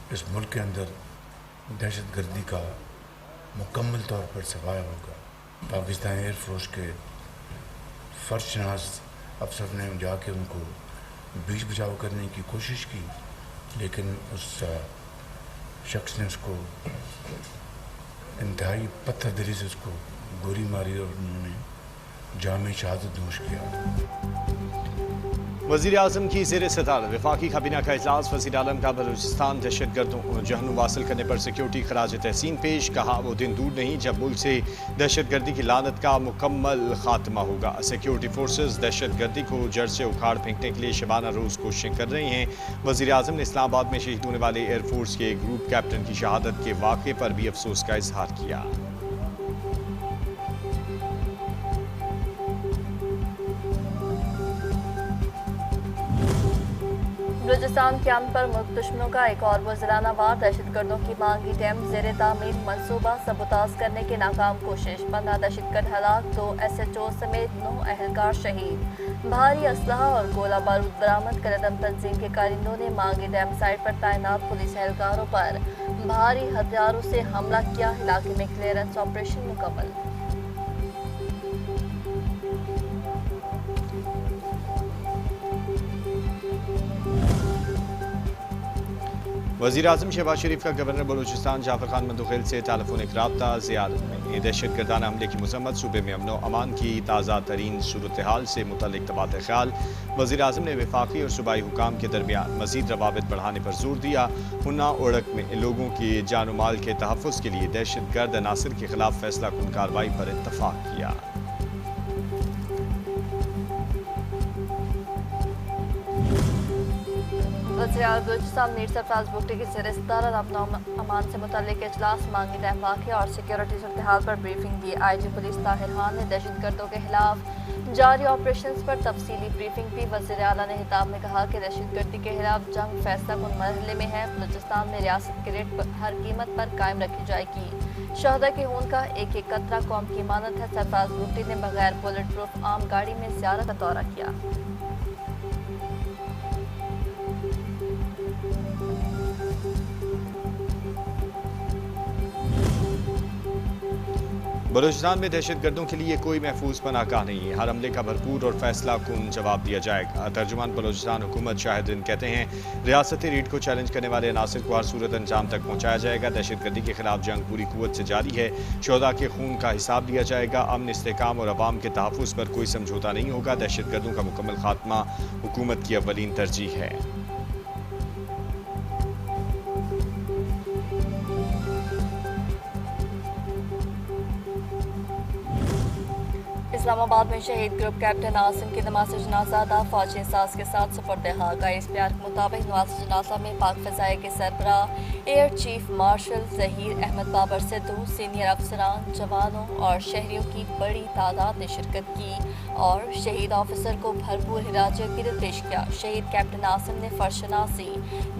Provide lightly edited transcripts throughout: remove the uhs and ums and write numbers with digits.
इस मुल्क के अंदर दहशत गर्दी का मुकम्मल तौर पर सफाया होगा। पाकिस्तान एयरफोर्स के फर्शनास अफसर ने जाके उनको बीच बचाव करने की कोशिश की, लेकिन उस शख्स ने उसको इंतहाई पत्थरदिली से उसको गोली मारी और उन्होंने जाम शहादत नोश किया। वज़ीर आज़म की ज़ेर सदारत वफाकी काबीना का इजलास। वज़ीर आलम का बलूचिस्तान दहशत गर्दों जहनुम हासिल करने पर सिक्योरिटी खराज तहसीन पेश। कहा वो दिन दूर नहीं जब मुल्क से दहशत गर्दी की लानत का मुकम्मल खात्मा होगा। सिक्योरिटी फोर्सेज दहशत गर्दी को जड़ से उखाड़ फेंकने के लिए शबाना रोज़ कोशिशें कर रही हैं। वज़ीर आज़म ने इस्लामाबाद में शहीद होने वाले एयरफोर्स के ग्रुप कैप्टन की शहादत के वाक़े पर भी अफसोस का इजहार किया। बलूचिस्तान कैंप पर मुल्क दुश्मनों का एक और वज़राना वार। दहशत गर्दों की मांगी डैम ज़ेर तामीर मनसूबा सबूताज करने की नाकाम कोशिश। 15 दहशतगर्द हलाक, 2 SHO समेत 9 अहलकार शहीद। भारी असलहा और गोला बारूद बरामद। करदम तंजीम के कारिंदों ने मांगी डैम साइट पर तैनात पुलिस एहलकारों पर भारी हथियारों से हमला किया। इलाके में क्लियरेंस ऑपरेशन मुकम्मल। वज़ीर आज़म शहबाज शरीफ का गवर्नर बलूचिस्तान जाफर खान मंदुखेल से टेलीफोनिक रब्ता। ज़ियारत में दहशत गर्दाना हमले की मजम्मत। सूबे में अमन अमान की ताज़ा तरीन सूरत हाल से मुतल्लिक़ तबादला ख्याल। वज़ीर आज़म ने वफाकी और सूबाई हुकाम के दरमियान मज़ीद रवाबित बढ़ाने पर जोर दिया। हुन्ना ओढ़क में लोगों की जान माल के तहफ़्फ़ुज़ के लिए दहशत गर्द अनासर के खिलाफ फैसला कुन कार्रवाई पर इत्तफ़ाक़ किया। बलूचिस्तान मीर सरफराज भुट्टो की ज़ेर सदारत अपना अमान से मुतल्लिक़ इजलास। मांगी डैम वाक़े और सिक्योरिटी सूरत हाल पर ब्रीफिंग दी। IG पुलिस ताहिर खान ने दहशत गर्दों के खिलाफ जारी ऑपरेशन पर तफसीली ब्रीफिंग दी। वज़ीर आला ने खिताब में कहा कि दहशत गर्दी के खिलाफ जंग फैसला कुन मरहले में है। बलूचिस्तान में रियासत की रेट हर कीमत पर कायम रखी जाएगी। शहदा के खून का एक एक कतरा कौम की मानत है। सरफराज भुट्टो ने बगैर बुलेट प्रूफ आम गाड़ी में ज़ियारत का दौरा किया। बलूचिस्तान में दहशत गर्दों के लिए कोई महफूज पनाहगाह नहीं है। हर हमले का भरपूर और फैसला कुन जवाब दिया जाएगा। तर्जुमान बलूचिस्तान हुकूमत शाहिदीन कहते हैं रियासती रीढ़ को चैलेंज करने वाले अनासर को हर सूरत अंजाम तक पहुँचाया जाएगा। दहशत गर्दी के खिलाफ जंग पूरी कुव्वत से जारी है। शोहदा के खून का हिसाब लिया जाएगा। अमन, इस्तेहकाम और अवाम के तहफ़्फ़ुज़ पर कोई समझौता नहीं होगा। दहशत गर्दों का मुकम्मल खात्मा हुकूमत की अव्वलीन तरजीह है। इस्लामाबाद में शहीद ग्रुप कैप्टन आसिम की नमाज जनाजा अदा। फौजी एहसास के साथ सुपुर्द हाल। ISPR के मुताबिक नमाज जनाजा में पाक फ़ज़ाइया के सरबराह air chief marshal Zaheer Ahmed Babar Sidhu, senior अफसरान, जवानों और शहरियों की बड़ी तादाद ने शिरकत की और शहीद ऑफिसर को भरपूर हिराज अक़ीदत पेश किया। शहीद कैप्टन आसिम ने फर्शनासी,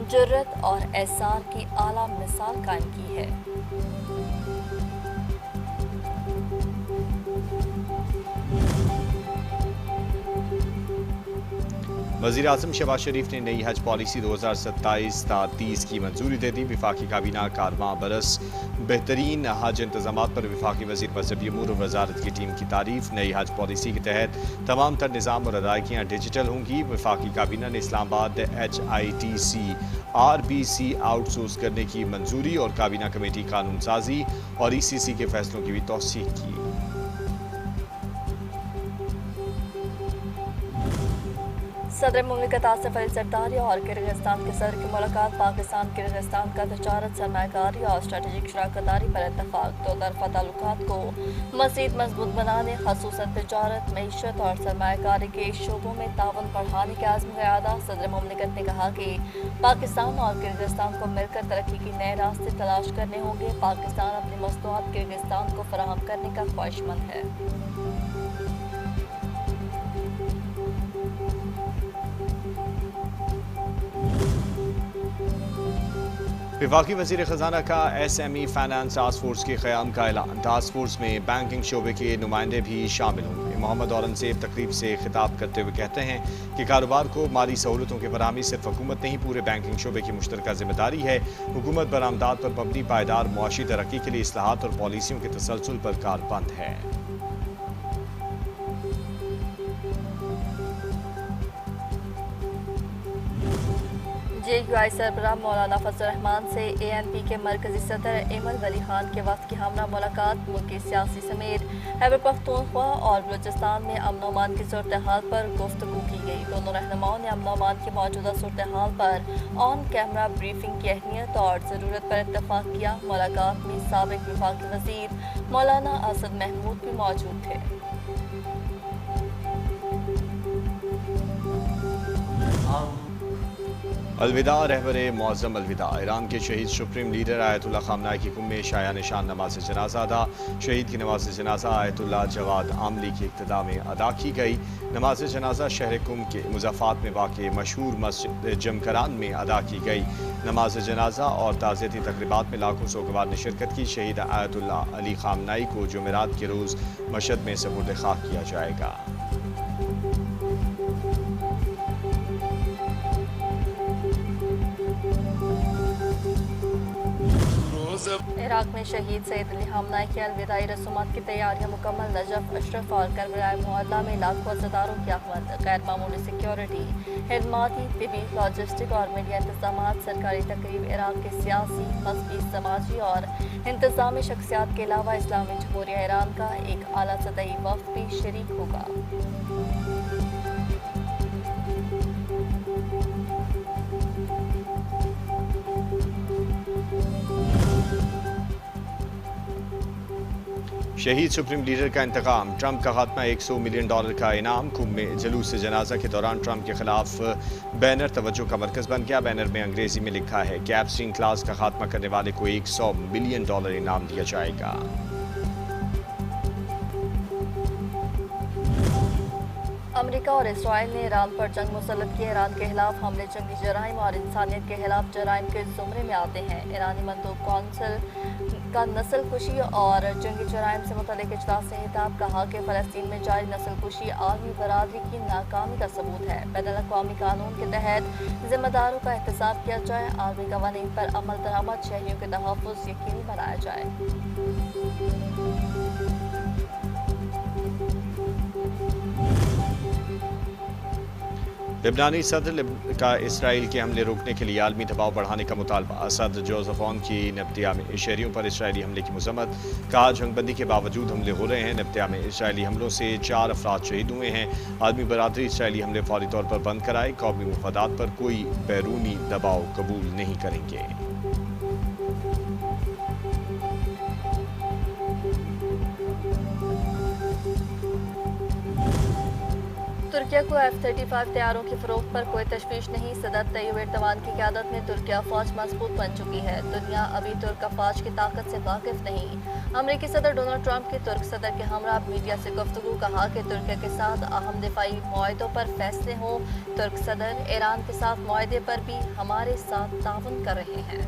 जुर्रत और एसार की आला मिसाल कायम की है। वज़ीर आज़म शहबाज शरीफ ने नई हज पॉलिसी 2027-30 की मंजूरी दे दी। वफाकी काबीना कारवां बरस बेहतरीन हज इंतजाम पर वफाकी वज़ीर मज़हबी अमूर और वजारत की टीम की तारीफ। नई हज पॉलिसी के तहत तमाम तर निज़ाम और अदायगियाँ डिजिटल होंगी। वफाकी काबीना ने इस्लामाबाद HITC RBC आउटसोर्स करने की मंजूरी और काबीना कमेटी कानून साजी और ECC के फैसलों की भी तौसीक की। सदर मुमलिकत आसिफ अली ज़रदारी और किर्गिस्तान के सदर की मुलाकात। पाकिस्तान किर्गिस्तान का तजारत, सरमायाकारी और स्ट्रेटेजिक शराकतदारी पर इत्तफाक। दो तरफ़ा ताल्लुकात को मज़ीद मजबूत बनाने, ख़ुसूसन तजारत, मईशत और सरमायाकारी के शोबों में ताउन बढ़ाने के आज़म का इरादा। सदर मुमलिकत ने कहा कि पाकिस्तान और किर्गिस्तान को मिलकर तरक्की के नए रास्ते तलाश करने होंगे। पाकिस्तान अपनी मसनूआत किर्गिस्तान को फराहम करने का ख्वाहिशमंद है। वफाकी वज़ीर ख़जाना का SME फाइनेंस टास्क फोर्स के क़याम का ऐलान। टास्क फोर्स में बैंकिंग शोबे के नुमाइंदे भी शामिल होंगे। मोहम्मद औरंगजेब तकरीब से खिताब करते हुए कहते हैं कि कारोबार को माली सहूलतों की फराहमी सिर्फ हुकूमत नहीं पूरे बैंकिंग शोबे की मुश्तरका जिम्मेदारी है। हुकूमत बरामदात पर मबनी पायदार मुआशी तरक्की के लिए इस्लाहात और पॉलिसियों के तसलसल पर कारबंद है। JUI सरबराह मौलाना फजल रहमान से ANP के मरकजी सदर एमल वली खान के वक्त की हमरा मुलाकात मुल्की सियासी समेत खैबर पख्तूनख्वा और बलूचिस्तान में अमन अमान की सूरत हाल पर गुफ्तगू की गई। दोनों रहनुमाओं ने अमन अमान की मौजूदा सूरत हाल पर ऑन कैमरा ब्रीफिंग की अहमियत और ज़रूरत पर इत्तफाक किया। मुलाकात में साबिक वफाकी वज़ीर मौलाना असद महमूद भी मौजूद थे। अलविदा रहबर मौज़म अलविदा। ईरान के शहीद सुप्रीम लीडर आयतुल्लाह ख़ामनाई की कुम में शाया निशान नमाज जनाजा अदा। शहीद की नमाज जनाजा आयतुल्लाह जवाद आमली की इक्तदा में अदा की गई। नमाज जनाजा शहर कुम के मुज़फ़्फ़ात में वाक़ मशहूर मस्जिद जमकरान में अदा की गई। नमाज जनाजा और ताज़ियती तक़रीबात में लाखों सोगवार ने शिरकत की। शहीद आयतुल्लाह अली ख़ामनाई को जुमेरात के रोज़ मशहद में सपुर्द खाक किया जाएगा। इराक में शहीद सैयद अली ख़ामनाई की अलविदाई रसूमात की तैयारियां मुकम्मल। नजफ, अशरफ और करबलाए मोहल्ला में लाखों अज़ादारों की आमद। गैर मामूली सिक्योरिटी, खिदमाती, तिबी, लॉजिस्टिक और मीडिया इंतजाम। सरकारी तकरीब इराक के सियासी, मज़हबी, समाजी और इंतजामी शख्सियात के अलावा इस्लामी जमहूरिया ईरान का एक आला सतही वफ़द भी शरीक होगा। शहीद सुप्रीम लीडर का इंतकाम, ट्रंप का खात्मा, $100 मिलियन का इनाम। कुंभ में जुलूस जनाजा के दौरान ट्रंप के खिलाफ बैनर तवज्जो का मरकज बन गया। बैनर में अंग्रेजी में लिखा है, कैप्सिंग क्लास का खात्मा करने वाले को $100 मिलियन इनाम दिया जाएगा। अमेरिका और इसराइल ने ईरान पर जंग मुसल्लत की। ईरान के खिलाफ हमले जंगी जराइम और इंसानियत के खिलाफ जराइम के जुमरे में आते हैं। ईरानी मंदूब कौंसल का नस्ल कुशी और जंगी जराइम से मुतल्लिक इजलास से खिताब, कहा कि फ़लस्तीन में जारी नस्ल कुशी आलमी बरादरी की नाकामी का सबूत है। बैनुल-अक़वामी कानून के तहत जिम्मेदारों का एहतसाब किया जाए। आलमी कवानीन पर अमल दरामद, शहरियों के तहफ़्फ़ुज़ यकीनी बनाया जाए। लेबनानी सदर का इसराइल के हमले रोकने के लिए आलमी दबाव बढ़ाने का मुतालबा। सदर जोसेफ ऑन की नब्तिया में शहरियों पर इसराइली हमले की मजम्मत, कहा जंगबंदी के बावजूद हमले हो रहे हैं। नब्तिया में इसराइली हमलों से 4 अफराद शहीद हुए हैं। आलमी बरादरी इसराइली हमले फौरी तौर पर बंद कराए। कौमी मुफादात पर कोई बैरूनी दबाव कबूल नहीं करेंगे। तुर्किया को F-35 तैयारों की फरोख्त पर कोई तशवीश नहीं। सदर तैयब एर्दोगान की क़यादत में तुर्किया फ़ौज मजबूत बन चुकी है। दुनिया अभी तुर्क अफ़वाज की ताकत से वाकिफ नहीं। अमरीकी सदर डोनाल्ड ट्रंप की तुर्क सदर के हमरा मीडिया से गुफ्तगू, कहा कि तुर्किया के साथ अहम दिफाई मुआहदों पर फैसले हों। तुर्क सदर ईरान के साथ मुआहदे पर भी हमारे साथ ताउन कर रहे हैं।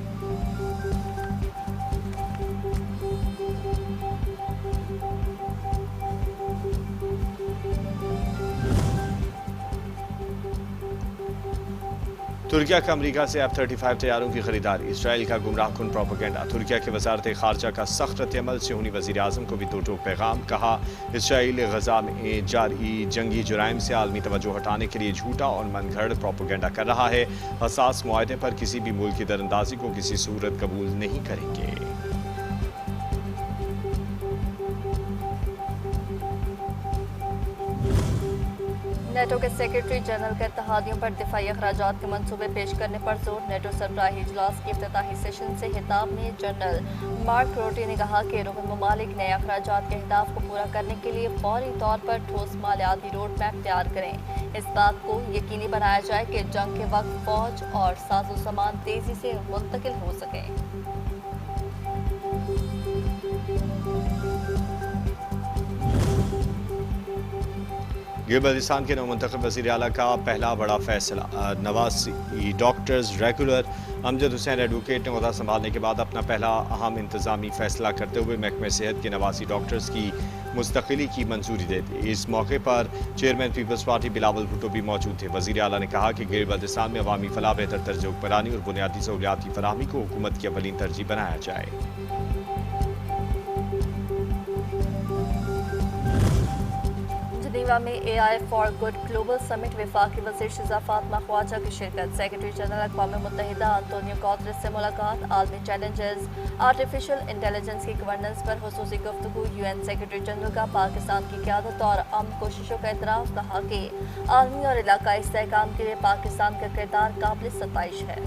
तुर्किया का अमरीका से F-35 तैयारों की खरीदारी, इसराइल का गुमराह कुन प्रोपेगेंडा। तुर्किया के वजारत खारजा का सख्त रद्द-ए-अमल, सियोनी वज़ीर आज़म को भी दो टोक पैगाम, कहा इसराइल गज़ा में जारी जंगी जुराइम से आलमी तवज्जो हटाने के लिए झूठा और मनगढ़ प्रोपेगेंडा कर रहा है। हसास मुआहदे पर किसी भी मुल्क की दरअंदाजी को किसी सूरत कबूल नहीं करेंगे। नेटो के सेक्रेटरी जनरल का इत्तेहादियों पर दिफाई अखराजात के मंसूबे पेश करने पर जोर। नेटो सरबराही इजलास के इफ्तिताही सेशन से खिताब में जनरल मार्क रोटे ने कहा कि रुकन ममालिक नए अखराजात के अहदाफ को पूरा करने के लिए फौरी तौर पर ठोस मालियाती रोड मैप तैयार करें। इस बात को यकीनी बनाया जाए कि जंग के वक्त फौज और साजो सामान तेजी से मुंतकिल हो सके। गिर बल्तिस्तान के नौमुंतखब वज़ीर आला का पहला बड़ा फैसला, 89 doctors regular. Amjad Hussain advocate ने ओहदा संभालने के बाद अपना पहला अहम इंतजामी फैसला करते हुए महकमे सेहत के 89 डॉक्टर्स की मुस्तकिली की मंजूरी दे दी। इस मौके पर chairman Peoples Party Bilawal Bhutto भी मौजूद थे। वज़ीर आला ने कहा कि गिर बल्तिस्तान में अवामी फलाह, बेहतर तर्ज हुक्मरानी और बुनियादी सहूलियात की फराहमी को हुकूमत की अवलीन तरजीह बनाया जाए। जिनेवा में AI for good global summit, वफाकी वज़ीर शिज़ा फातिमा ख्वाजा की शिरकत। सेक्रेटरी जनरल अक़वाम मुत्तहिदा अंतोनियो गुतेरेस से मुलाकात। आलमी चैलेंजेस, आर्टिफिशियल इंटेलिजेंस की गवर्नेंस पर खुसूसी गुफ्तगू। UN सेक्रेटरी जनरल का पाकिस्तान की क़यादत और अमन कोशिशों का एतराफ़। कहा कि आलमी और इलाकाई इस्तेहकाम के लिए पाकिस्तान का किरदार काबिल सताइश है।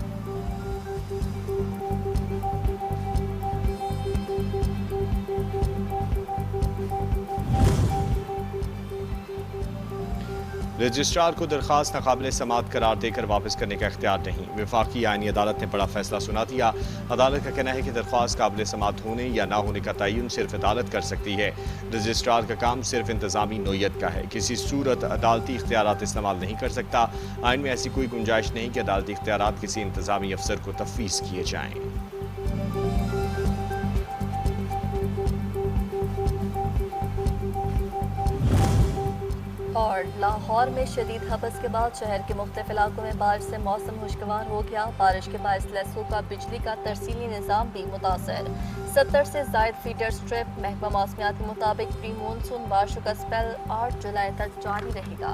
रजिस्ट्रार को दरख्वास्त नाकाबिल समात करार देकर वापस करने का इख्तियार नहीं। वफाकी आईनी अदालत ने बड़ा फैसला सुना दिया। अदालत का कहना है कि दरख्वास्त काबिल समात होने या ना होने का तयन सिर्फ अदालत कर सकती है। रजिस्ट्रार का काम सिर्फ इंतजामी नोयत का है, किसी सूरत अदालती इख्तियारात इस्तेमाल नहीं कर सकता। आइन में ऐसी कोई गुंजाइश नहीं कि अदालती इख्तियारात किसी इंतजामी अफसर को तफवीज़ किए जाएँ। और लाहौर में शदीद हबस के बाद शहर के मुख्तलिफ इलाकों में बारिश से मौसम खुशगवार हो गया। बारिश के बायस लहसू का बिजली का तरसीली निज़ाम भी मुतासर। 70 से ज़ायद फीडर स्ट्रिप। महकमा मौसमियात के मुताबिक प्री मानसून बारिशों का स्पेल 8 जुलाई तक जारी रहेगा।